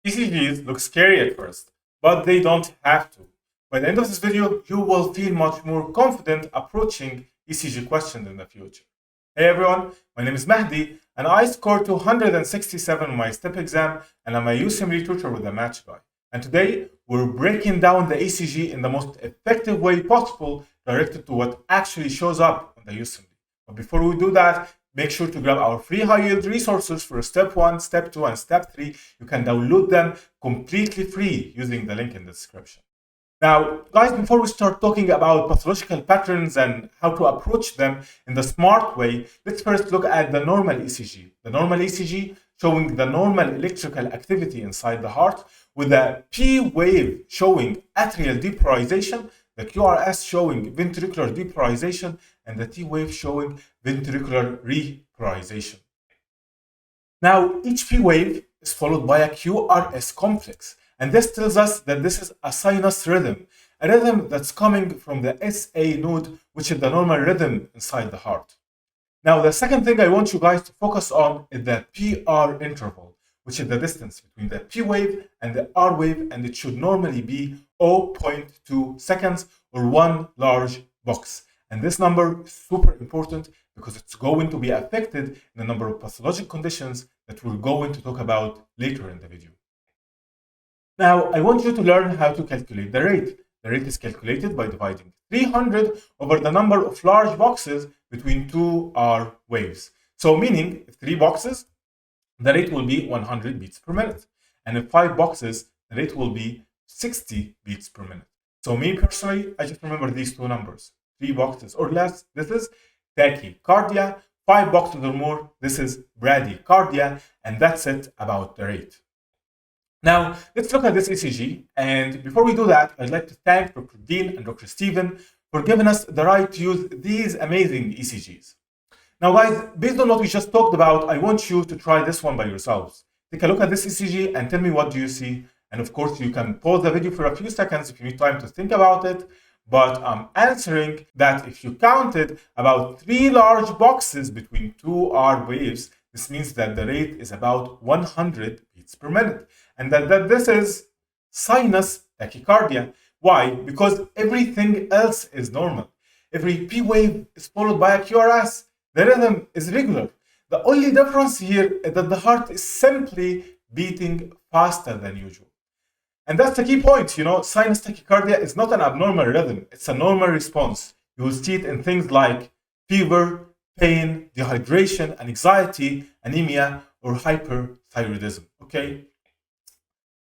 ECGs look scary at first, but they don't have to. By the end of this video, you will feel much more confident approaching ECG questions in the future. Hey everyone, my name is Mahdi, and I scored 267 on my STEP exam, and I'm a USMLE tutor with a match guy. And today, we're breaking down the ECG in the most effective way possible, directed to what actually shows up on the USMLE. But before we do that, make sure to grab our free high-yield resources for Step 1, Step 2, and Step 3. You can download them completely free using the link in the description. Now, guys, before we start talking about pathological patterns and how to approach them in the smart way, let's first look at the normal ECG. The normal ECG showing the normal electrical activity inside the heart, with the P wave showing atrial depolarization, the QRS showing ventricular depolarization, and the T wave showing ventricular repolarization. Now, each P wave is followed by a QRS complex, and this tells us that this is a sinus rhythm, a rhythm that's coming from the SA node, which is the normal rhythm inside the heart. Now, the second thing I want you guys to focus on is the PR interval, which is the distance between the P wave and the R wave, and it should normally be 0.2 seconds or one large box. And this number is super important because it's going to be affected in a number of pathologic conditions that we're going to talk about later in the video. Now, I want you to learn how to calculate the rate. The rate is calculated by dividing 300 over the number of large boxes between two R waves. So meaning, if 3 boxes, the rate will be 100 beats per minute. And if 5 boxes, the rate will be 60 beats per minute. So me personally, I just remember these two numbers. 3 boxes or less, this is tachycardia. 5 boxes or more, this is bradycardia. And that's it about the rate. Now, let's look at this ECG. And before we do that, I'd like to thank Dr. Dean and Dr. Steven for giving us the right to use these amazing ECGs. Now, guys, based on what we just talked about, I want you to try this one by yourselves. Take a look at this ECG and tell me what do you see. And of course, you can pause the video for a few seconds if you need time to think about it. But I'm answering that if you counted about 3 large boxes between 2 R waves, this means that the rate is about 100 beats per minute. And that this is sinus tachycardia. Why? Because everything else is normal. Every P wave is followed by a QRS. The rhythm is regular. The only difference here is that the heart is simply beating faster than usual. And that's the key point. You know, sinus tachycardia is not an abnormal rhythm. It's a normal response. You will see it in things like fever, pain, dehydration, anxiety, anemia, or hyperthyroidism. Okay?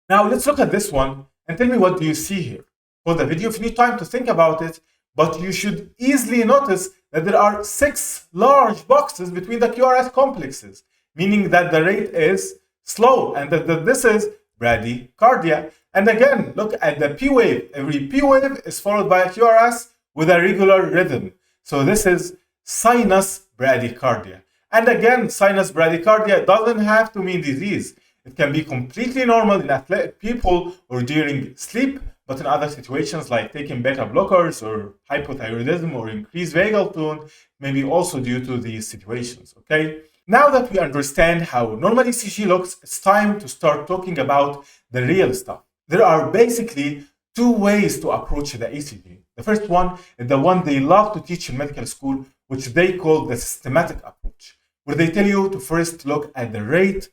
Now, let's look at this one and tell me what do you see here. For the video, if you need time to think about it, but you should easily notice that there are 6 large boxes between the QRS complexes, meaning that the rate is slow and that this is bradycardia. And again, look at the P wave. Every P wave is followed by a QRS with a regular rhythm. So this is sinus bradycardia. And again, sinus bradycardia doesn't have to mean disease. It can be completely normal in athletic people or during sleep, but in other situations like taking beta blockers or hypothyroidism or increased vagal tone, maybe also due to these situations, okay? Now that we understand how normal ECG looks, it's time to start talking about the real stuff. There are basically 2 ways to approach the ECG. The first one is the one they love to teach in medical school, which they call the systematic approach, where they tell you to first look at the rate,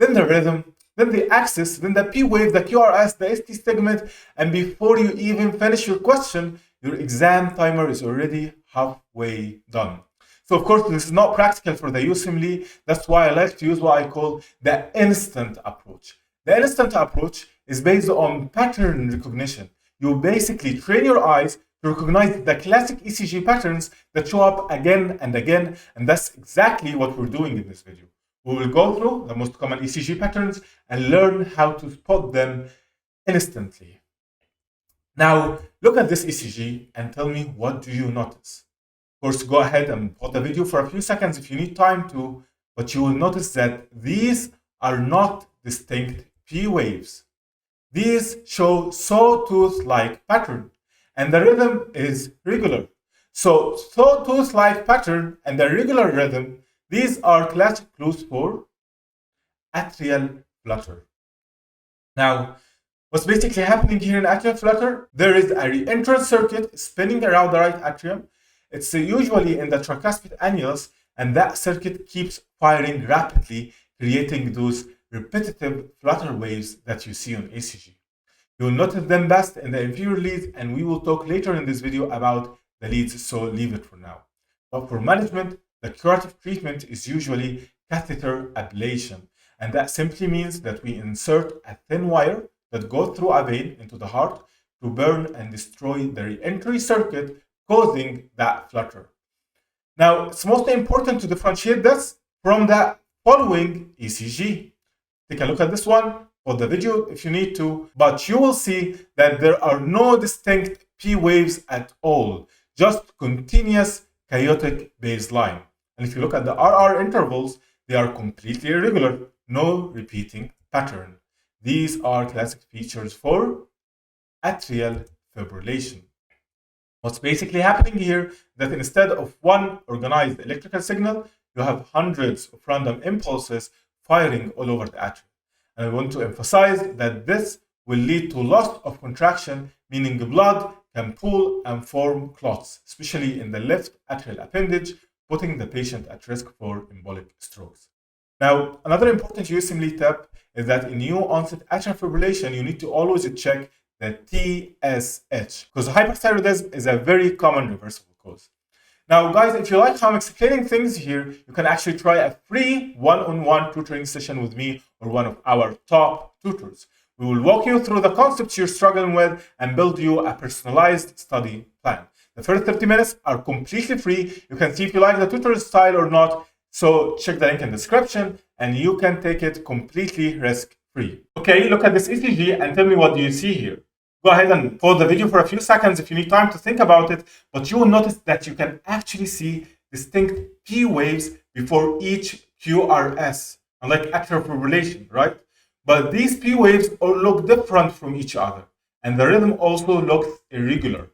then the rhythm, then the axis, then the P wave, the QRS, the ST segment, and before you even finish your question, your exam timer is already halfway done. So of course, this is not practical for the USMLE. That's why I like to use what I call the instant approach. The instant approach is based on pattern recognition. You basically train your eyes to recognize the classic ECG patterns that show up again and again, and that's exactly what we're doing in this video. We will go through the most common ECG patterns and learn how to spot them instantly. Now, look at this ECG and tell me, what do you notice? Of course, go ahead and pause the video for a few seconds if you need time to, but you will notice that these are not distinct P waves. These show sawtooth-like pattern, and the rhythm is regular. So, sawtooth-like pattern and the regular rhythm, these are classic clues for atrial flutter. Now, what's basically happening here in atrial flutter, there is a re-entrance circuit spinning around the right atrium. It's usually in the tricuspid annulus, and that circuit keeps firing rapidly, creating those repetitive flutter waves that you see on ECG. You will notice them best in the inferior leads, and we will talk later in this video about the leads, so leave it for now. But for management, the curative treatment is usually catheter ablation, and that simply means that we insert a thin wire that goes through a vein into the heart to burn and destroy the re-entry circuit, causing that flutter. Now, it's most important to differentiate this from the following ECG. Take a look at this one, pause the video if you need to, but you will see that there are no distinct P waves at all, just continuous chaotic baseline. And if you look at the RR intervals, they are completely irregular, no repeating pattern. These are classic features for atrial fibrillation. What's basically happening here is that instead of one organized electrical signal, you have hundreds of random impulses firing all over the atrium. And I want to emphasize that this will lead to loss of contraction, meaning blood can pool and form clots, especially in the left atrial appendage, putting the patient at risk for embolic strokes. Now, another important USMLE step is that in new onset atrial fibrillation, you need to always check the TSH, because hyperthyroidism is a very common reversible cause. Now, guys, if you like how I'm explaining things here, you can actually try a free one-on-one tutoring session with me or one of our top tutors. We will walk you through the concepts you're struggling with and build you a personalized study plan. The first 30 minutes are completely free. You can see if you like the tutor style or not. So check the link in the description and you can take it completely risk-free. Okay, look at this ECG and tell me what do you see here. Go ahead and pause the video for a few seconds if you need time to think about it, but you will notice that you can actually see distinct P waves before each QRS, unlike atrial fibrillation, right? But these P waves all look different from each other, and the rhythm also looks irregular.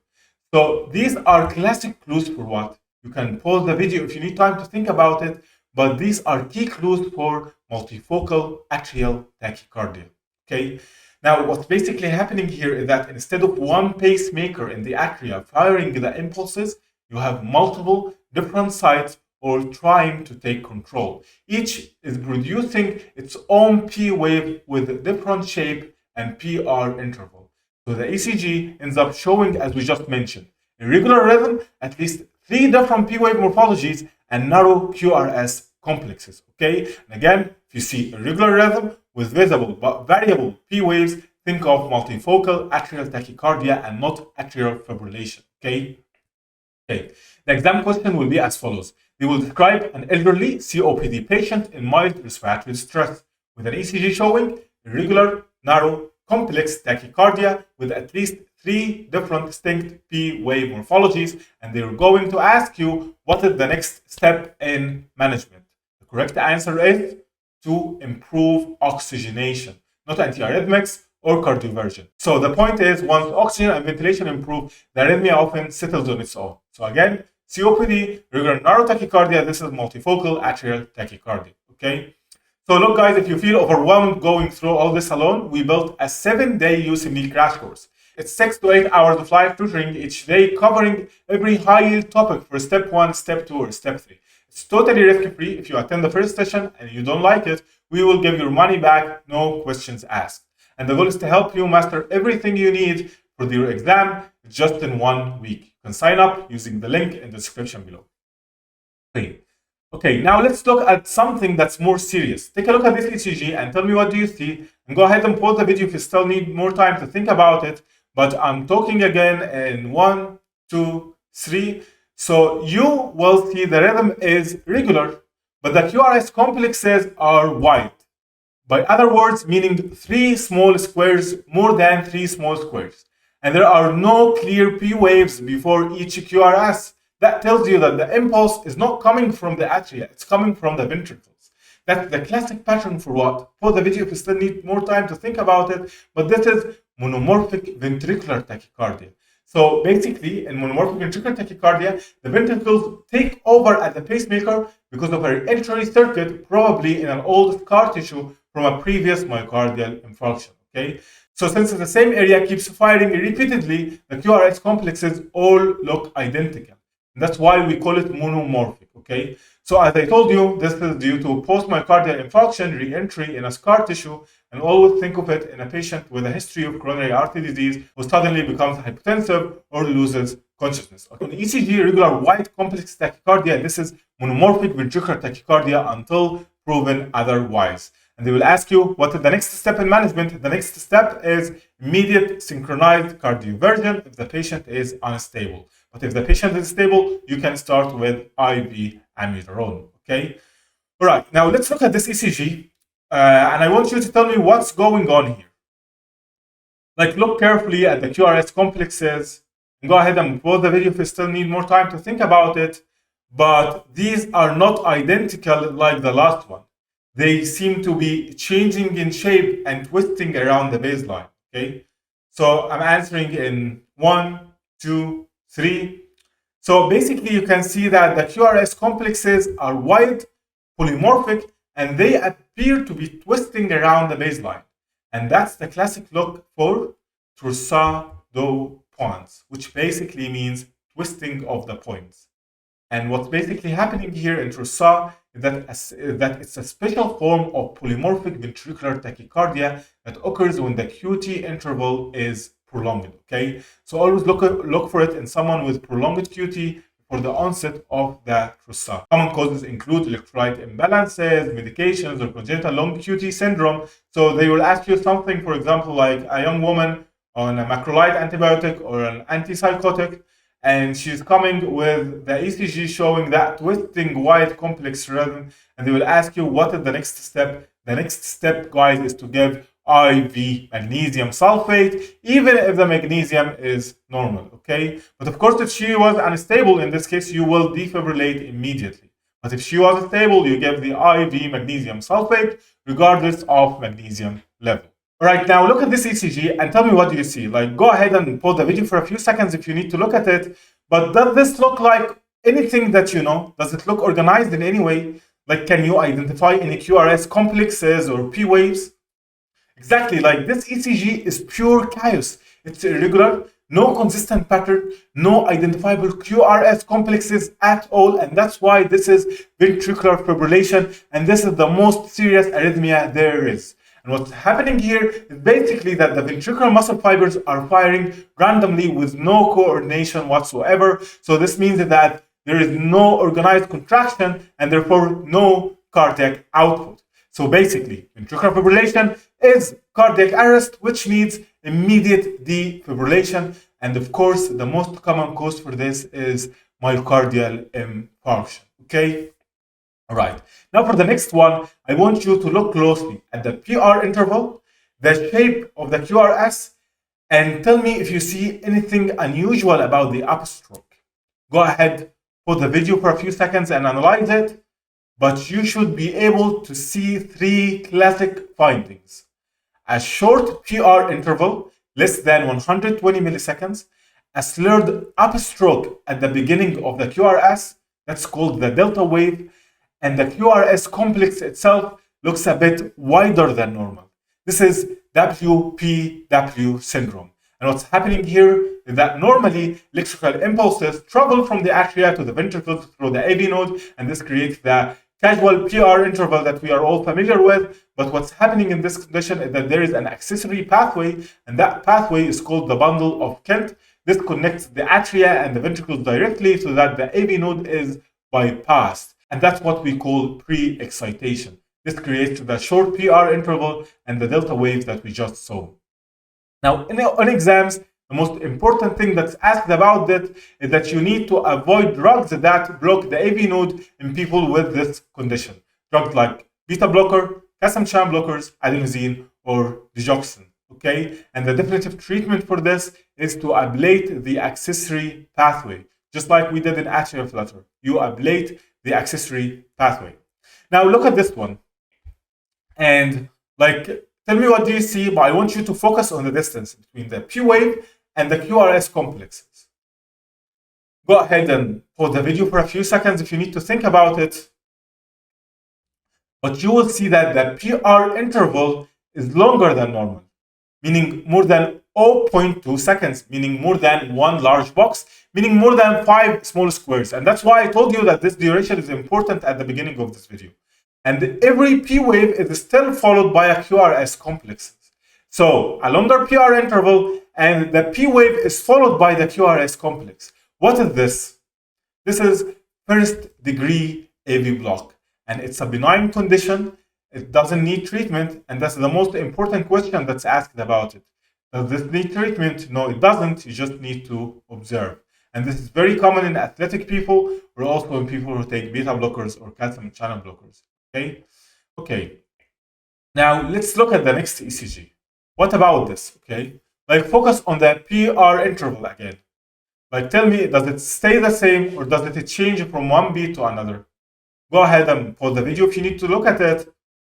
So these are classic clues for what? You can pause the video if you need time to think about it, but these are key clues for multifocal atrial tachycardia, okay? Now, what's basically happening here is that instead of one pacemaker in the atria firing the impulses, you have multiple different sites all trying to take control. Each is producing its own P wave with a different shape and PR interval. So the ECG ends up showing, as we just mentioned, irregular rhythm, at least 3 different P wave morphologies, and narrow QRS complexes. Okay, and again, if you see irregular rhythm with visible but variable P waves, think of multifocal atrial tachycardia and not atrial fibrillation. Okay. The exam question will be as follows. They will describe an elderly COPD patient in mild respiratory distress with an ECG showing irregular, narrow, complex tachycardia with at least 3 different distinct P wave morphologies, and they're going to ask you what is the next step in management. The correct answer is to improve oxygenation, not antiarrhythmics or cardioversion. So the point is, once oxygen and ventilation improve, the arrhythmia often settles on its own. So again, COPD, regular narrow tachycardia, this is multifocal atrial tachycardia, okay? So look guys, if you feel overwhelmed going through all this alone, we built a 7-day USMLE crash course. It's 6 to 8 hours of live tutoring each day, covering every high-yield topic for step 1, step 2, or step 3. It's totally risk-free. If you attend the first session and you don't like it, we will give your money back, no questions asked. And the goal is to help you master everything you need for your exam just in 1 week. You can sign up using the link in the description below. Okay, now let's look at something that's more serious. Take a look at this ECG and tell me what do you see. And go ahead and pause the video if you still need more time to think about it. But I'm talking again in 1, 2, 3. So you will see the rhythm is regular, but the QRS complexes are wide. By other words, meaning 3 small squares, more than 3 small squares. And there are no clear P waves before each QRS. That tells you that the impulse is not coming from the atria, it's coming from the ventricles. That's the classic pattern for what? Pause the video if you still need more time to think about it, but this is monomorphic ventricular tachycardia. So basically, in monomorphic ventricular tachycardia, the ventricles take over at the pacemaker because of a entry circuit, probably in an old scar tissue from a previous myocardial infarction. okay? So since the same area keeps firing repeatedly, the QRS complexes all look identical. And that's why we call it monomorphic, okay? So as I told you, this is due to post-myocardial infarction, re-entry in a scar tissue, and always think of it in a patient with a history of coronary artery disease who suddenly becomes hypotensive or loses consciousness. On ECG, regular white complex tachycardia, this is monomorphic ventricular tachycardia until proven otherwise. And they will ask you, what is the next step in management? The next step is immediate synchronized cardioversion if the patient is unstable. But if the patient is stable, you can start with IV amiodarone, okay? All right, now let's look at this ECG. And I want you to tell me what's going on here. Like, look carefully at the QRS complexes. And go ahead and pause the video if you still need more time to think about it. But these are not identical like the last one. They seem to be changing in shape and twisting around the baseline, okay? So I'm answering in 1, 2, 3. So basically you can see that the QRS complexes are wide, polymorphic, and they appear to be twisting around the baseline. And that's the classic look for Torsades de Pointes, which basically means twisting of the points. And what's basically happening here in Torsades is that it's a special form of polymorphic ventricular tachycardia that occurs when the QT interval is prolonged, okay? So always look for it in someone with prolonged QT for the onset of the Torsades. Common causes include electrolyte imbalances, medications, or congenital long QT syndrome. So they will ask you something, for example, like a young woman on a macrolide antibiotic or an antipsychotic, and she's coming with the ECG showing that twisting wide complex rhythm, and they will ask you what is the next step. The next step, guys, is to give IV magnesium sulfate, even if the magnesium is normal, okay? But of course, if she was unstable, in this case, you will defibrillate immediately. But if she was stable, you give the IV magnesium sulfate, regardless of magnesium level. All right, now look at this ECG and tell me what do you see. Like, go ahead and pause the video for a few seconds if you need to look at it. But does this look like anything that you know? Does it look organized in any way? Like, can you identify any QRS complexes or P waves? Exactly, like this ECG is pure chaos. It's irregular, no consistent pattern, no identifiable QRS complexes at all, and that's why this is ventricular fibrillation, and this is the most serious arrhythmia there is. And what's happening here is basically that the ventricular muscle fibers are firing randomly with no coordination whatsoever. So this means that there is no organized contraction and therefore no cardiac output. So basically, ventricular fibrillation is cardiac arrest, which needs immediate defibrillation. And of course, the most common cause for this is myocardial infarction. Okay? All right. Now for the next one, I want you to look closely at the PR interval, the shape of the QRS, and tell me if you see anything unusual about the upstroke. Go ahead, pause the video for a few seconds and analyze it. But you should be able to see 3 classic findings. A short PR interval, less than 120 milliseconds, a slurred upstroke at the beginning of the QRS, that's called the delta wave, and the QRS complex itself looks a bit wider than normal. This is WPW syndrome. And what's happening here is that normally electrical impulses travel from the atria to the ventricles through the AV node, and this creates the casual PR interval that we are all familiar with. But what's happening in this condition is that there is an accessory pathway, and that pathway is called the bundle of Kent. This connects the atria and the ventricles directly so that the AV node is bypassed. And that's what we call pre-excitation. This creates the short PR interval and the delta wave that we just saw. Now, on exams, the most important thing that's asked about that is that you need to avoid drugs that block the AV node in people with this condition. Drugs like beta blocker, calcium channel blockers, adenosine, or digoxin. Okay, and the definitive treatment for this is to ablate the accessory pathway, just like we did in Atrial Flutter. You ablate the accessory pathway. Now look at this one, and tell me what do you see, but I want you to focus on the distance between the P wave and the QRS complexes. Go ahead and pause the video for a few seconds if you need to think about it. But you will see that the PR interval is longer than normal. meaning more than 0.2 seconds, meaning more than one large box, meaning more than 5 small squares. And that's why I told you that this duration is important at the beginning of this video. And every P wave is still followed by a QRS complex. So a longer PR interval and the P wave is followed by the QRS complex. What is this? This is first degree AV block, and it's a benign condition. It doesn't need treatment, and that's the most important question that's asked about it. Does this need treatment? No, it doesn't. You just need to observe. And this is very common in athletic people, or also in people who take beta blockers or calcium channel blockers. Okay. Now let's look at the next ECG. What about this? Like focus on the PR interval again. Like tell me, does it stay the same or does it change from one beat to another? Go ahead and pause the video if you need to look at it.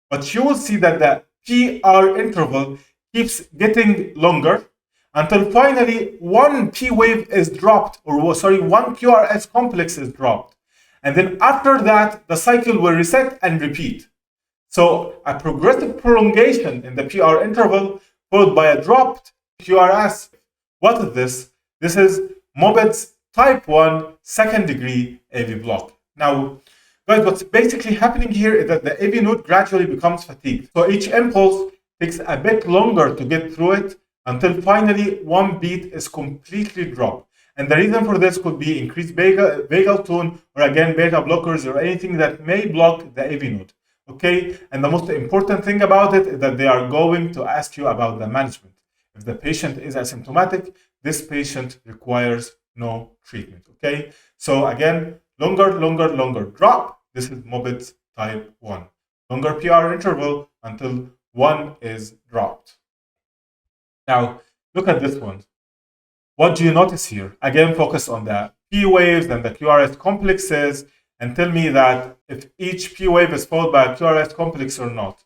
But you will see that the PR interval keeps getting longer until finally one P wave is dropped, or sorry, one QRS complex is dropped. And then after that, the cycle will reset and repeat. So a progressive prolongation in the PR interval followed by a dropped QRS. What is this? This is Mobitz type 1 second degree AV block. Now, guys, what's basically happening here is that the AV node gradually becomes fatigued. So each impulse takes a bit longer to get through it until finally one beat is completely dropped. And the reason for this could be increased vagal tone, or again, beta blockers, or anything that may block the AV node. And the most important thing about it is that they are going to ask you about the management. If the patient is asymptomatic, this patient requires no treatment. So again, longer drop. This is Mobitz type 1. Longer PR interval until one is dropped. Now, look at this one. What do you notice here? Again, focus on the P waves and the QRS complexes and tell me that if each P wave is followed by a QRS complex or not.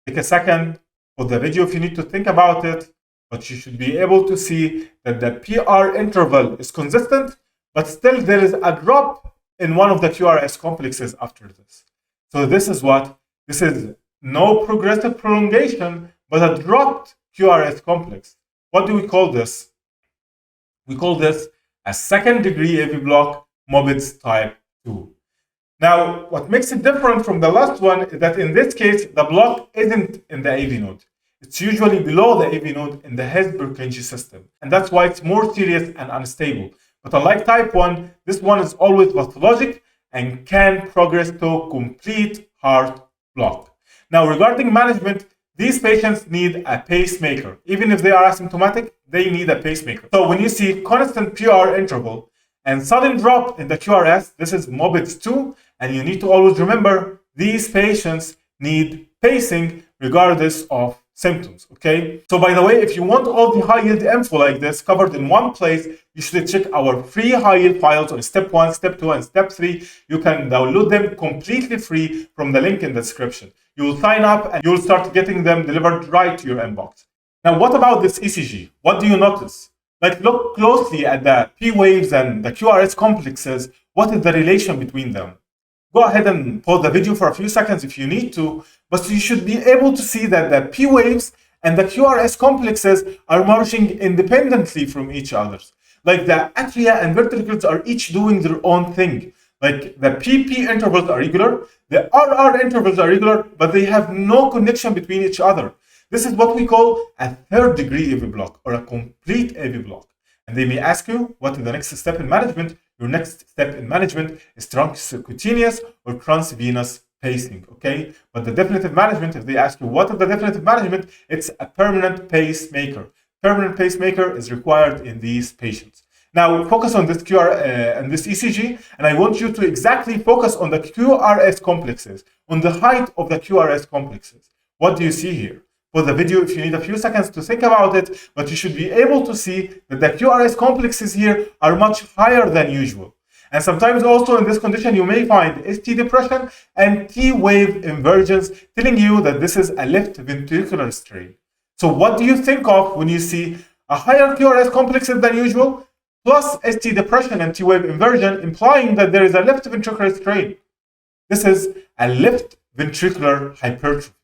Take a second for the video if you need to think about it, but you should be able to see that the PR interval is consistent, but still there is a drop in one of the QRS complexes after this. So this is what? This is no progressive prolongation, but a dropped QRS complex. What do we call this? We call this a second degree AV block, Mobitz type 2. Now, what makes it different from the last one is that in this case, the block isn't in the AV node. It's usually below the AV node in the Hess-Purkinje system. And that's why it's more serious and unstable. But unlike type 1, this one is always pathologic and can progress to complete heart block. Now, regarding management, these patients need a pacemaker. Even if they are asymptomatic, they need a pacemaker. So when you see constant PR interval and sudden drop in the QRS, this is Mobitz 2. And you need to always remember, these patients need pacing regardless of symptoms. So by the way, if you want all the high yield info like this covered in one place, you should check our free high yield files on step 1, step 2, and step 3. You can download them completely free from the link in the description. You will sign up and you will start getting them delivered right to your inbox. Now, what about this ECG? What do you notice? Like, look closely at the P waves and the QRS complexes. What is the relation between them? Go ahead and pause the video for a few seconds if you need to, but you should be able to see that the P waves and the QRS complexes are marching independently from each other. Like the atria and ventricles are each doing their own thing. Like the PP intervals are regular, the RR intervals are regular, but they have no connection between each other. This is what we call a third degree AV block or a complete AV block. And they may ask you, what is the next step in management? Your next step in management is transcutaneous or transvenous pacing, But the definitive management, if they ask you what is the definitive management, it's a permanent pacemaker. Permanent pacemaker is required in these patients. Now focus on this and this ECG, and I want you to exactly focus on the QRS complexes, on the height of the QRS complexes. What do you see here? For the video, if you need a few seconds to think about it, but you should be able to see that the QRS complexes here are much higher than usual. And sometimes also in this condition, you may find ST depression and T wave inversions, telling you that this is a left ventricular strain. So what do you think of when you see a higher QRS complexes than usual, plus ST depression and T wave inversion, implying that there is a left ventricular strain? This is a left ventricular hypertrophy.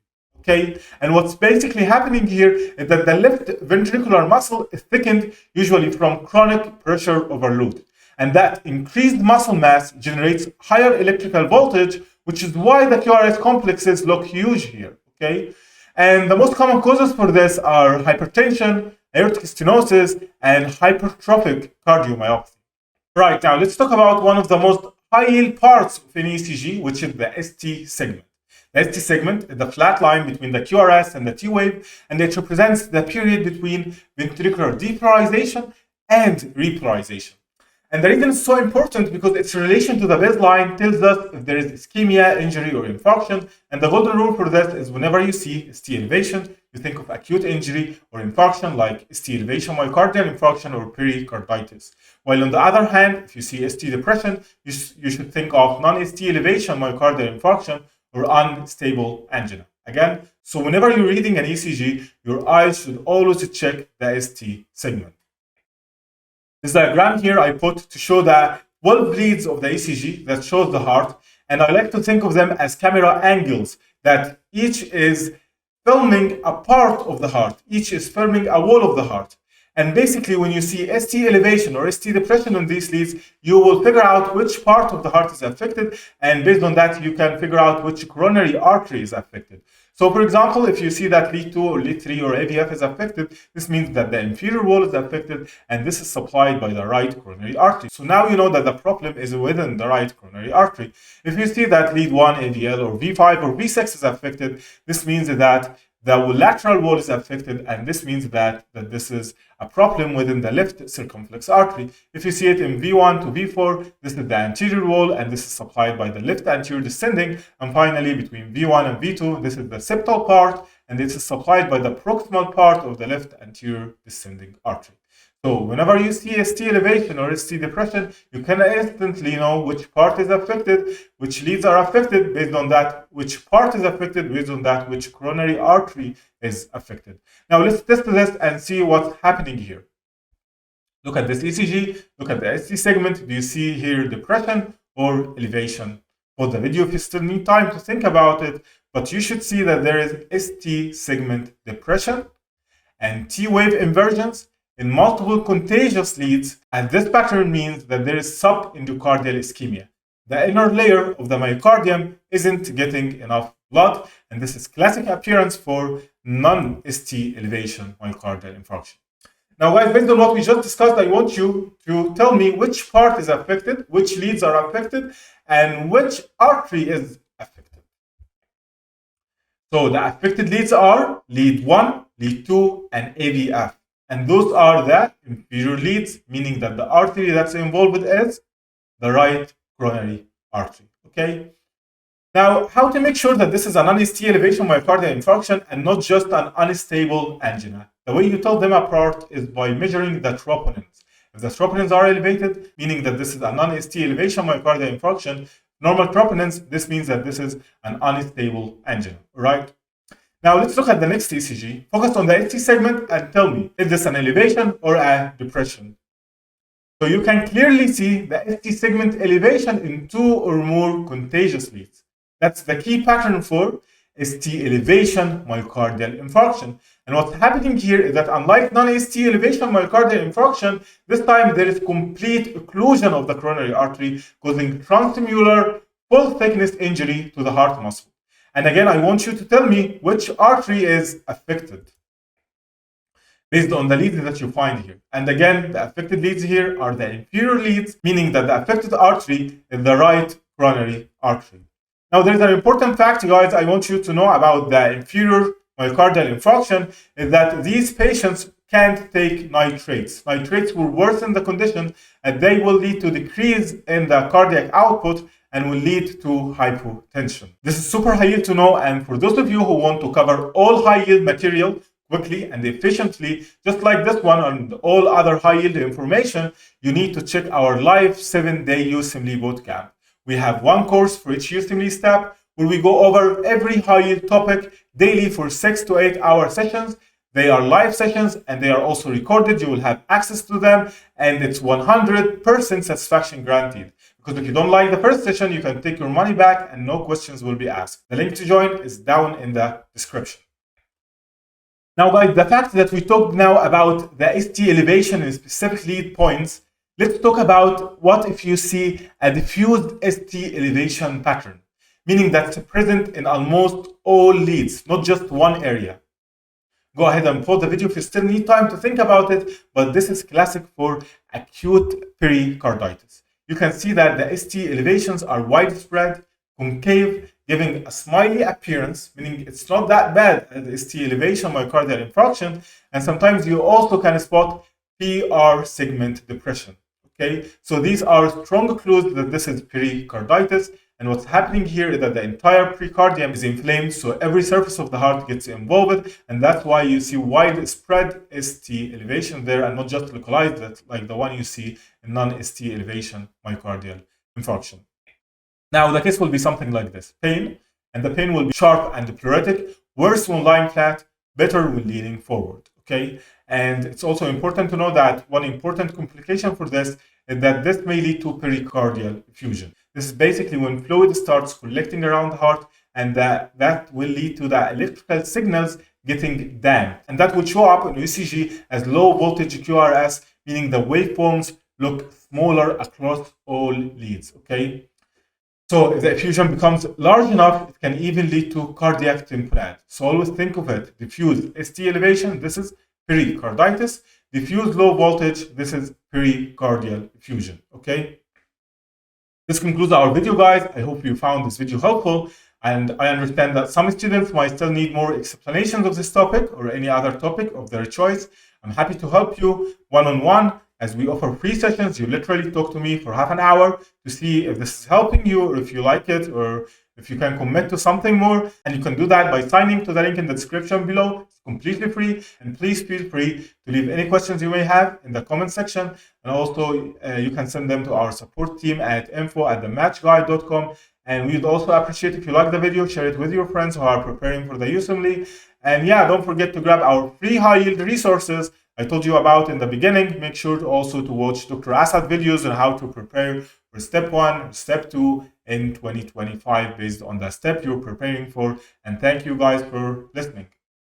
Okay, and what's basically happening here is that the left ventricular muscle is thickened, usually from chronic pressure overload. And that increased muscle mass generates higher electrical voltage, which is why the QRS complexes look huge here. Okay, and the most common causes for this are hypertension, aortic stenosis, and hypertrophic cardiomyopathy. Right, now let's talk about one of the most high-yield parts of an ECG, which is the ST segment. The ST segment is the flat line between the QRS and the T wave, and it represents the period between ventricular depolarization and repolarization. And the reason it's so important because its relation to the baseline tells us if there is ischemia, injury, or infarction. And the golden rule for this is whenever you see ST elevation, you think of acute injury or infarction like ST elevation, myocardial infarction, or pericarditis. While on the other hand, if you see ST depression, you should think of non-ST elevation, myocardial infarction, or unstable angina. Again, so whenever you're reading an ECG, your eyes should always check the ST segment. This diagram here I put to show the 12 leads of the ECG that shows the heart, and I like to think of them as camera angles, that each is filming a part of the heart, each is filming a wall of the heart. And basically, when you see ST elevation or ST depression on these leads, you will figure out which part of the heart is affected, and based on that, you can figure out which coronary artery is affected. So, for example, if you see that lead 2 or lead 3 or AVF is affected, this means that the inferior wall is affected, and this is supplied by the right coronary artery. So now you know that the problem is within the right coronary artery. If you see that lead 1 AVL or V5 or V6 is affected, this means that the lateral wall is affected, and this means that this is a problem within the left circumflex artery. If you see it in V1 to V4, this is the anterior wall, and this is supplied by the left anterior descending. And finally, between V1 and V2, this is the septal part, and this is supplied by the proximal part of the left anterior descending artery. So whenever you see ST elevation or ST depression, you can instantly know which part is affected, which leads are affected, based on that, which part is affected, based on that, which coronary artery is affected. Now let's test this and see what's happening here. Look at this ECG, look at the ST segment. Do you see here depression or elevation? Pause the video if you still need time to think about it, but you should see that there is ST segment depression and T wave inversions in multiple contagious leads, and this pattern means that there is subendocardial ischemia. The inner layer of the myocardium isn't getting enough blood, and this is classic appearance for non-ST elevation myocardial infarction. Now guys, based on what we just discussed, I want you to tell me which part is affected, which leads are affected, and which artery is affected. So the affected leads are lead 1, lead 2, and AVF. And those are the inferior leads, meaning that the artery that's involved is the right coronary artery. Okay. Now, how to make sure that this is a non-ST elevation myocardial infarction and not just an unstable angina? The way you tell them apart is by measuring the troponins. If the troponins are elevated, meaning that this is a non-ST elevation myocardial infarction, normal troponins, this means that this is an unstable angina, right? Now let's look at the next ECG. Focus on the ST segment and tell me, is this an elevation or a depression? So you can clearly see the ST segment elevation in 2 or more contagious leads. That's the key pattern for ST elevation myocardial infarction. And what's happening here is that unlike non-ST elevation myocardial infarction, this time there is complete occlusion of the coronary artery, causing transmural full thickness injury to the heart muscle. And again, I want you to tell me which artery is affected based on the leads that you find here. And again, the affected leads here are the inferior leads, meaning that the affected artery is the right coronary artery. Now, there's an important fact, guys, I want you to know about the inferior myocardial infarction, is that these patients can't take nitrates. Nitrates will worsen the condition, and they will lead to decrease in the cardiac output and will lead to hypotension. This is super high yield to know, and for those of you who want to cover all high yield material quickly and efficiently, just like this one and all other high yield information, you need to check our live 7-day USMLE bootcamp. We have one course for each USMLE step where we go over every high yield topic daily for 6 to 8 hour sessions. They are live sessions and they are also recorded. You will have access to them, and it's 100% satisfaction guaranteed. Because if you don't like the first session, you can take your money back and no questions will be asked. The link to join is down in the description. Now guys, the fact that we talked now about the ST elevation and specific lead points, let's talk about what if you see a diffused ST elevation pattern, meaning that's present in almost all leads, not just one area. Go ahead and pause the video if you still need time to think about it, but this is classic for acute pericarditis. You can see that the ST elevations are widespread, concave, giving a smiley appearance, meaning it's not that bad as the ST elevation myocardial infarction, and sometimes you also can spot PR segment depression. Okay, so these are strong clues that this is pericarditis, and what's happening here is that the entire pericardium is inflamed, so every surface of the heart gets involved, and that's why you see widespread ST elevation there and not just localized like the one you see in non-ST elevation myocardial infarction. Now the case will be something like this: pain, and the pain will be sharp and pleuritic, worse when lying flat, better when leaning forward. Okay, and it's also important to know that one important complication for this is that this may lead to pericardial effusion. This is basically when fluid starts collecting around the heart, and that will lead to the electrical signals getting damped, and that will show up in ECG as low voltage QRS, meaning the waveforms look smaller across all leads. Okay. So if the effusion becomes large enough, it can even lead to cardiac tamponade. So always think of it: diffuse ST elevation, this is pericarditis; diffuse low voltage, this is pericardial effusion. Okay. This concludes our video, guys. I hope you found this video helpful, and I understand that some students might still need more explanations of this topic or any other topic of their choice. I'm happy to help you one-on-one, as we offer free sessions. You literally talk to me for half an hour to see if this is helping you, or if you like it, or if you can commit to something more. And you can do that by signing to the link in the description below. It's completely free. And please feel free to leave any questions you may have in the comment section. And also you can send them to our support team at info@thematchguide.com. And we'd also appreciate if you like the video, share it with your friends who are preparing for the USMLE. And yeah, don't forget to grab our free high-yield resources I told you about in the beginning. Make sure to also to watch Dr. Asad videos on how to prepare for Step 1, Step 2 in 2025 based on the step you're preparing for. And thank you guys for listening.